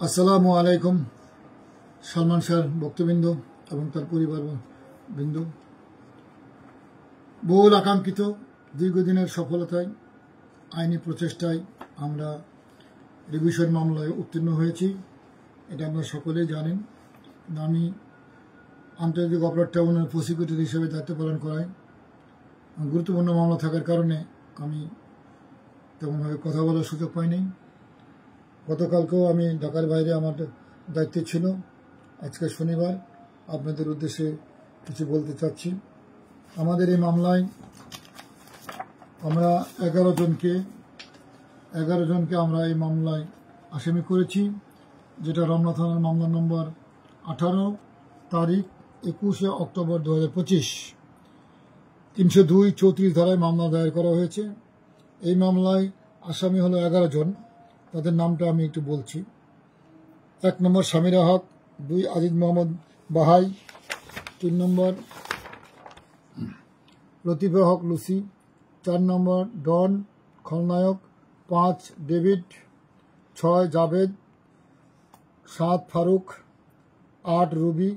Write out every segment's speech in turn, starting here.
আসসালামু আলাইকুম। সালমান শাহর ভক্তবৃন্দ এবং তার পরিবার বৃন্দ, বহুল আকাঙ্ক্ষিত দীর্ঘদিনের সফলতায় আইনি প্রচেষ্টায় আমরা রিভিশন মামলায় উত্তীর্ণ হয়েছি। এটা আপনারা সকলেই জানেন। আমি আন্তর্জাতিক অপরাধ ট্রাইব্যুনালের প্রসিকিউটর হিসেবে দায়িত্ব পালন করাই। গুরুত্বপূর্ণ মামলা থাকার কারণে আমি তেমনভাবে কথা বলার সুযোগ পাইনি। গতকালকেও আমি ঢাকার বাইরে আমার দায়িত্ব ছিল। আজকে শনিবার, আপনাদের উদ্দেশ্যে কিছু বলতে চাচ্ছি। আমাদের এই মামলায় আমরা 11 জনকে আমরা এই মামলায় আসামি করেছি, যেটা রমনা থানার মামলা নম্বর 18, তারিখ 21 অক্টোবর 2025, 302-34 ধারায় মামলা দায়ের করা হয়েছে। এই মামলায় আসামি হলো 11 জন। তাদের নামটা আমি একটু বলছি। 1 নম্বর সামিরা হক, 2 আজিজ মোহাম্মদ বাহাই, 3 নম্বর লতিফা হক লুসি, 4 নম্বর ডন খলনায়ক, 5 ডেভিড, 6 জাভেদ, 7 ফারুক, 8 রুবি,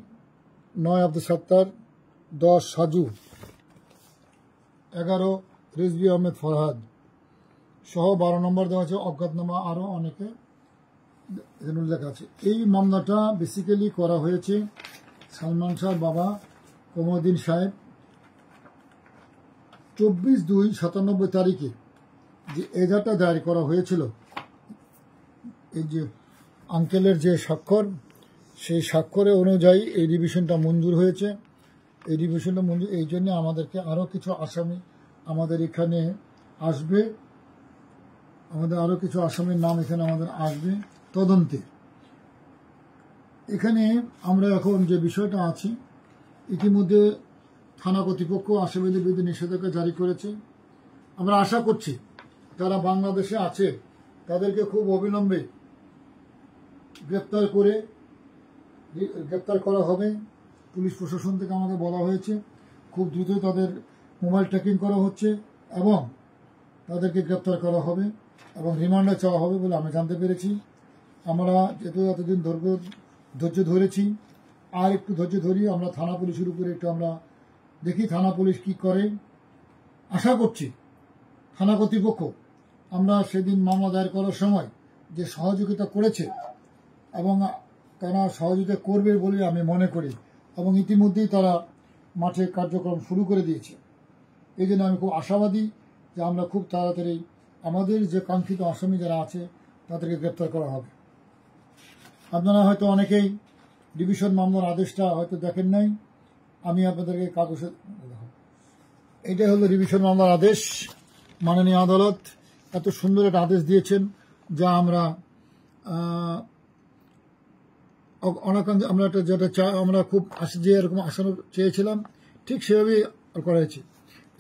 9 আব্দুল সত্তার, 10 সাজু, 11 রিজভি আহমেদ ফরহাদ সহ 12 নম্বর দেওয়া আছে। অজ্ঞাতনামা আরও অনেকে এখানে উল্লেখ আছে। এই মামলাটা বেসিক্যালি করা হয়েছে সালমান শাহর বাবা কমরুদ্দিন সাহেব 24/2/97 তারিখে যে এজাহারটা দায়ের করা হয়েছিল, এই যে আঙ্কেলের যে স্বাক্ষর, সেই স্বাক্ষরে অনুযায়ী এই রিভিশনটা মঞ্জুর হয়েছে। এই রিভিশনটা মঞ্জুর, এই জন্য আমাদেরকে আরও কিছু আসামি আমাদের এখানে আসবে। আরও কিছু আসামির নাম এখানে আমাদের আসবে তদন্তে। এখানে আমরা এখন যে বিষয়টা আছি, ইতিমধ্যে থানা কর্তৃপক্ষ আসামিদের বিরুদ্ধে নিষেধাজ্ঞা জারি করেছে। আমরা আশা করছি যারা বাংলাদেশে আছে তাদেরকে খুব অবিলম্বে গ্রেপ্তার করা হবে। পুলিশ প্রশাসন থেকে আমাকে বলা হয়েছে খুব দ্রুত তাদের মোবাইল ট্র্যাকিং করা হচ্ছে এবং তাদেরকে গ্রেপ্তার করা হবে এবং রিমান্ডে চাওয়া হবে বলে আমি জানতে পেরেছি। আমরা যেহেতু এতদিন ধৈর্য ধরেছি, আর একটু ধৈর্য ধরি। আমরা থানা পুলিশের উপরে একটু আমরা দেখি থানা পুলিশ কি করে। আশা করছি থানা কর্তৃপক্ষ আমরা সেদিন মামলা দায়ের করার সময় যে সহযোগিতা করেছে এবং তারা সহযোগিতা করবে বলে আমি মনে করি, এবং ইতিমধ্যেই তারা মাঠে কার্যক্রম শুরু করে দিয়েছে। এই জন্য আমি খুব আশাবাদী যে আমরা খুব তাড়াতাড়ি আমাদের যে কাঙ্ক্ষিত আসামি যারা আছে তাদেরকে গ্রেপ্তার করা হবে। আপনারা হয়তো অনেকেই ডিভিশন মামলার আদেশটা হয়তো দেখেন নাই। আমি আপনাদেরকে কাগজে দেখাবো। এটাই হলো ডিভিশন মামলার আদেশ। মাননীয় আদালত এত সুন্দর একটা আদেশ দিয়েছেন যা আমরা আমরা খুব যে এরকম আসানো চেয়েছিলাম ঠিক সেভাবেই করা হয়েছে।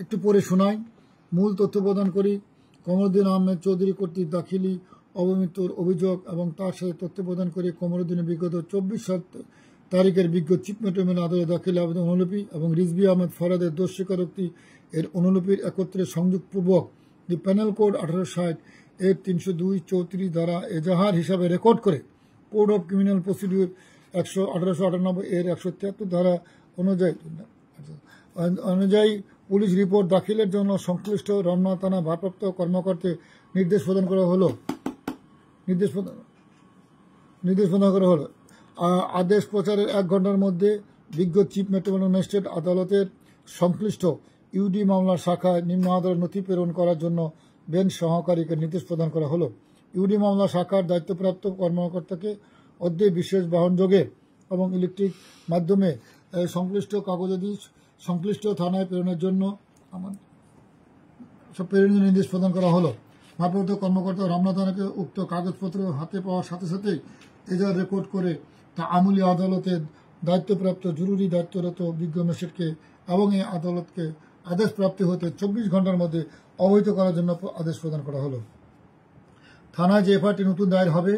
একটু পরে শোনাই। মূল তথ্য প্রদান করি। কমরুদ্দিন আহমেদ চৌধুরী কর্তৃক দাখিলি অবমৃত্যুর অভিযোগ এবং তার সাথে তথ্য প্রদান করে কমরুদ্দিনের বিগত 24 তারিখের বিজ্ঞ চিফ মেট্রোপলিটন আদালতে দাখিল আবেদন অনুলিপি এবং রিজভি আহমেদ ফরহাদের দোষ স্বীকারোক্তি এর অনুলিপির একত্রে সংযোগপূর্বক দি প্যানেল কোড 1860 এর 302-34 দ্বারা এজাহার হিসাবে রেকর্ড করে কোড অফ ক্রিমিনাল প্রসিডিউর 1898 এর 173 ধারা অনুযায়ী পুলিশ রিপোর্ট দাখিলের জন্য সংশ্লিষ্ট রমনা থানা ভারপ্রাপ্ত কর্মকর্তাকে নির্দেশ প্রদান করা হলো। আদেশ প্রচারের 1 ঘণ্টার মধ্যে বিজ্ঞ চিফ মেট্রোপলিটন ম্যাজিস্ট্রেট আদালতের সংশ্লিষ্ট ইউডি মামলার শাখায় নিম্ন আদালত নথি প্রেরণ করার জন্য বেঞ্চ সহকারীকে নির্দেশ প্রদান করা হলো। ইউডি মামলা শাখার দায়িত্বপ্রাপ্ত কর্মকর্তাকে অদ্যে বিশেষ বাহনযোগে এবং ইলেকট্রিক মাধ্যমে সংশ্লিষ্ট কাগজাদি সংশ্লিষ্ট থানায় প্রেরণের জন্য নির্দেশ প্রদান করা হলো। ভারপ্রাপ্ত কর্মকর্তা রমনা থানাকে উক্ত কাগজপত্র হাতে পাওয়ার সাথে সাথেই এজাহার রেকর্ড করে তা আমলি আদালতের দায়িত্বপ্রাপ্ত জরুরি দায়িত্বরত বিজ্ঞ ম্যাজিস্ট্রেটকে এবং এই আদালতকে আদেশ প্রাপ্তি হতে 24 ঘণ্টার মধ্যে অবহিত করার জন্য আদেশ প্রদান করা হলো। থানায় যে এফআইআরটি নতুন দায়ের হবে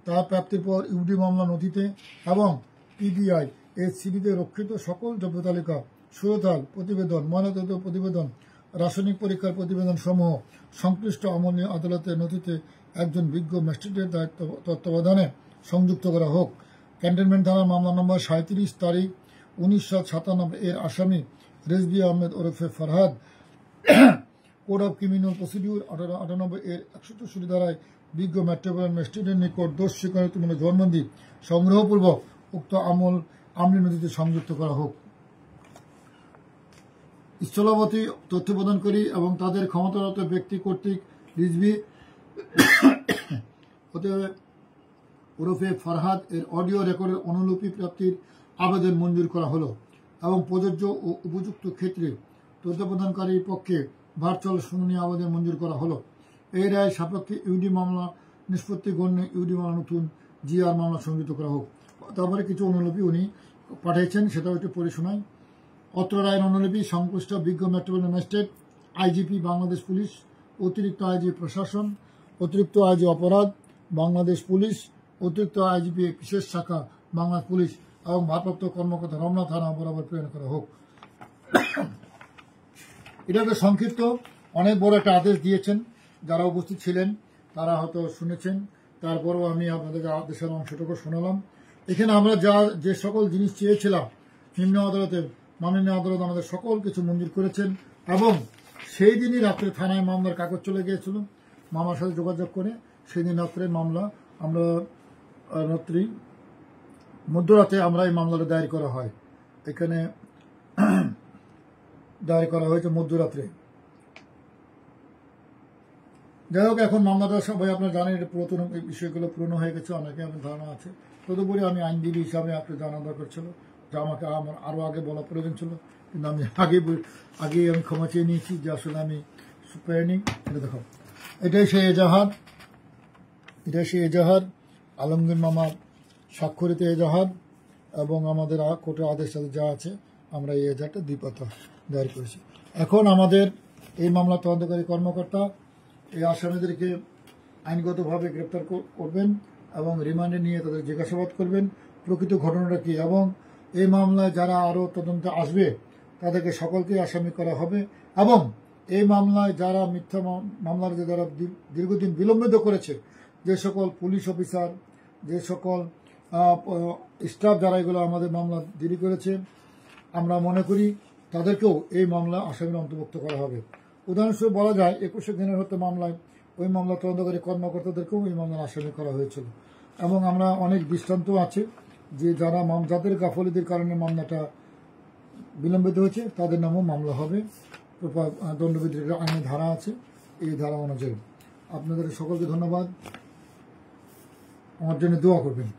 তা প্রাপ্তির পর ইউডি মামলা নথিতে এবং পিবিআই এর সিডিতে রক্ষিত সকল দ্রব্য তালিকা, সুরতাল প্রতিবেদন, ময়নাতদন্ত প্রতিবেদন, রাসায়নিক পরীক্ষার প্রতিবেদন সমূহ সংশ্লিষ্ট আমলি আদালতের নথিতে একজন বিজ্ঞ ম্যাজিস্ট্রেটের তত্ত্বাবধানে সংযুক্ত করা হোক। ক্যান্টনমেন্ট থানার মামলা নম্বর 37 তারিখ 1997 এর আসামি রেজভি আহমেদ ওরফে Farhad code of criminal procedure 98 এর 164 ধারায় বিজ্ঞ মেট্রোপলিটন ম্যাজিস্ট্রেটের নিকট দোষ স্বীকারোক্তিমূলক জবানবন্দি সংগ্রহপূর্বক উক্ত আমলি নথিতে সংযুক্ত করা হোক। স্থলাবতী তথ্য প্রদানকারী এবং তাদের ক্ষমতারত ব্যক্তি কর্তৃক রিজভি ওরফে ফরহাদ এর অডিও রেকর্ডের অনুলিপি প্রাপ্তির আবেদন মঞ্জুর করা হলো এবং প্রযোজ্য ও উপযুক্ত ক্ষেত্রে তথ্য প্রদানকারীর পক্ষে ভার্চুয়াল শুনানি আবেদন মঞ্জুর করা হলো। এই রায় সাপেক্ষে ইউডি মামলা নিষ্পত্তি গণ্যে ইউডি মামলা নতুন জিআর মামলা সংযুক্ত করা হোক। তারপরে কিছু অনুলিপি উনি পাঠিয়েছেন, সেটাও একটু পড়ে শোনায়। অত্র রায়ের অনুলিপি সংশ্লিষ্ট বিজ্ঞ metropolitan magistrate, IGP Bangladesh police, অতিরিক্ত আইজি প্রশাসন, অতিরিক্ত আইজি অপরাধ বাংলাদেশ পুলিশ, অতিরিক্ত আইজিপি বিশেষ শাখা বাংলাদেশ পুলিশ এবং ভারপ্রাপ্ত কর্মকর্তা রমনা থানা বরাবর প্রেরণ করা হোক। এটা একটা সংক্ষিপ্ত, অনেক বড় একটা আদেশ দিয়েছেন। যারা উপস্থিত ছিলেন তারা হয়তো শুনেছেন, তারপরেও আমি আপনাদেরকে আদেশের অংশটুকু শোনালাম। এখানে আমরা যে সকল জিনিস চেয়েছিলাম নিম্ন আদালতে, মাননীয় আদালত আমাদের সকল কিছু মঞ্জুর করেছেন এবং সেই দিনই রাত্রে থানায় মামলার কাগজ চলে গিয়েছিল। মামার সাথে যোগাযোগ করে সেই দিন রাত্রে মামলা আমরা মধ্যরাতে আমরা এই মামলাটা দায়ের করা হয়। এখানে দায়ের করা হয়েছে মধ্যরাত্রে। যাই হোক, এখন মামলাটা সবাই আপনারা জানেন, এটা পুরাতন বিষয়গুলো পুরনো হয়ে গেছে, অনেকে আপনার ধারণা আছে। তদুপরি আমি আইনজীবী হিসাবে আপনার জানা দরকার ছিল, যা আমাকে আমার আরও আগে বলা প্রয়োজন ছিল, কিন্তু আমি আগেই আমি ক্ষমা চেয়ে নিয়েছি যে আসলে আমি পাইনি। এটা দেখো, এটাই সেই এজাহার আলমগীর মামার স্বাক্ষরিত এজাহার এবং আমাদের কোর্টের আদেশ যা আছে আমরা এই এজাহারটা দ্বিপাতা দায়ের করেছি। এখন আমাদের এই মামলা তদন্তকারী কর্মকর্তা এই আসামিদেরকে আইনগতভাবে গ্রেপ্তার করবেন এবং রিমান্ডে নিয়ে তাদের জিজ্ঞাসাবাদ করবেন প্রকৃত ঘটনাটা কি, এবং এই মামলায় যারা আরও তদন্তে আসবে তাদেরকে সকলকে আসামি করা হবে এবং এই মামলায় যারা মিথ্যা মামলার যারা দীর্ঘদিন বিলম্বিত করেছে, যে সকল পুলিশ অফিসার, যে সকল স্টাফ যারা এগুলো আমাদের মামলা দেরি করেছে, আমরা মনে করি তাদেরকেও এই মামলা আসামির অন্তর্ভুক্ত করা হবে। উদাহরণস্বরূপ বলা যায় 21 দিনের হতে মামলায় ওই মামলা তদন্তকারী কর্মকর্তাদেরকেও এই মামলার আসামি করা হয়েছিল এবং আমরা অনেক দৃষ্টান্ত আছে যে যাদের গাফলিদের কারণে মামলাটা বিলম্বিত হয়েছে তাদের নামও মামলা হবে। দণ্ডবিধির আইনে ধারা আছে, এই ধারা অনুযায়ী। আপনাদের সকলকে ধন্যবাদ, আমার জন্য দোয়া করবেন।